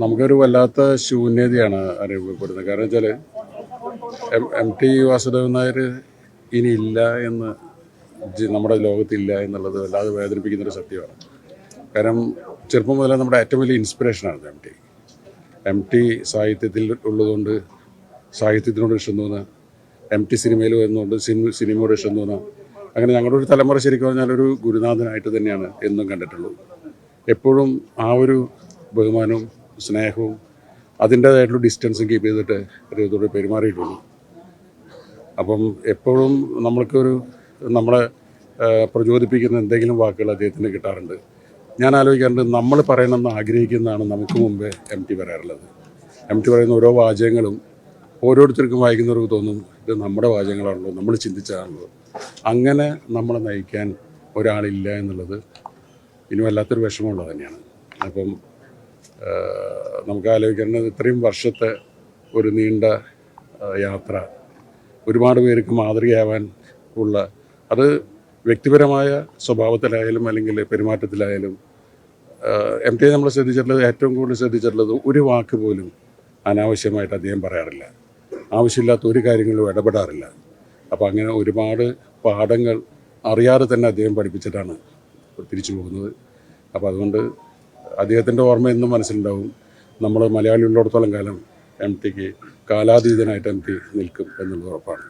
നമുക്കൊരു വല്ലാത്ത ശൂന്യതയാണ് അനുഭവപ്പെടുന്നത്. കാരണം വെച്ചാൽ MT വാസുദേവൻ നായർ ഇനി ഇല്ല എന്ന് നമ്മുടെ ലോകത്തില്ല എന്നുള്ളത് വല്ലാതെ വേദനിപ്പിക്കുന്നൊരു സത്യമാണ്. കാരണം ചെറുപ്പം മുതലേ നമ്മുടെ ഏറ്റവും വലിയ ഇൻസ്പിറേഷനാണ് MT സാഹിത്യത്തിൽ ഉള്ളതുകൊണ്ട് സാഹിത്യത്തിനോട് ഇഷ്ടം തോന്നുക, MT സിനിമയിൽ വരുന്നതുകൊണ്ട് സിനിമയോട് ഇഷ്ടം തോന്നുക. അങ്ങനെ ഞങ്ങളുടെ ഒരു തലമുറ ശരിക്കും പറഞ്ഞാൽ ഒരു ഗുരുനാഥനായിട്ട് തന്നെയാണ് എന്നും കണ്ടിട്ടുള്ളൂ. എപ്പോഴും ആ ഒരു ബഹുമാനവും സ്നേഹവും അതിൻ്റേതായിട്ടുള്ള ഡിസ്റ്റൻസും കീപ്പ് ചെയ്തിട്ട് അദ്ദേഹത്തോട് പെരുമാറിയിട്ടുള്ളൂ. അപ്പം എപ്പോഴും നമ്മളെ പ്രചോദിപ്പിക്കുന്ന എന്തെങ്കിലും വാക്കുകൾ അദ്ദേഹത്തിന് കിട്ടാറുണ്ട്. ഞാൻ ആലോചിക്കാറുണ്ട്, നമ്മൾ പറയണമെന്ന് ആഗ്രഹിക്കുന്നതാണ് നമുക്ക് മുമ്പേ MT പറയാറുള്ളത്. MT പറയുന്ന ഓരോ വാചകങ്ങളും ഓരോരുത്തർക്കും വായിക്കുന്നവർക്ക് തോന്നും ഇത് നമ്മുടെ വാചകങ്ങളാണല്ലോ, നമ്മൾ ചിന്തിച്ചതാണല്ലോ. അങ്ങനെ നമ്മളെ നയിക്കാൻ ഒരാളില്ല എന്നുള്ളത് ഇനി വല്ലാത്തൊരു വിഷമമുള്ളത് തന്നെയാണ്. അപ്പം നമുക്ക് ആലോചിക്കേണ്ടത് ഇത്രയും വർഷത്തെ ഒരു നീണ്ട യാത്ര ഒരുപാട് പേർക്ക് മാതൃകയാവാൻ ഉള്ള, അത് വ്യക്തിപരമായ സ്വഭാവത്തിലായാലും അല്ലെങ്കിൽ പെരുമാറ്റത്തിലായാലും MT നമ്മൾ ഏറ്റവും കൂടുതൽ ശ്രദ്ധിച്ചിട്ടുള്ളത് ഒരു വാക്ക് പോലും അനാവശ്യമായിട്ട് അദ്ദേഹം പറയാറില്ല. ആവശ്യമില്ലാത്ത ഒരു കാര്യങ്ങളും ഇടപെടാറില്ല. അപ്പോൾ അങ്ങനെ ഒരുപാട് പാഠങ്ങൾ അറിയാതെ തന്നെ അദ്ദേഹം പഠിപ്പിച്ചിട്ടാണ് തിരിച്ചു പോകുന്നത്. അപ്പോൾ അതുകൊണ്ട് അദ്ദേഹത്തിൻ്റെ ഓർമ്മ എന്നും മനസ്സിലുണ്ടാവും. നമ്മൾ മലയാളി ഉള്ളിടത്തോളം കാലം MTക്ക് കാലാതീതനായിട്ട് MT നിൽക്കും എന്നുള്ളത് ഉറപ്പാണ്.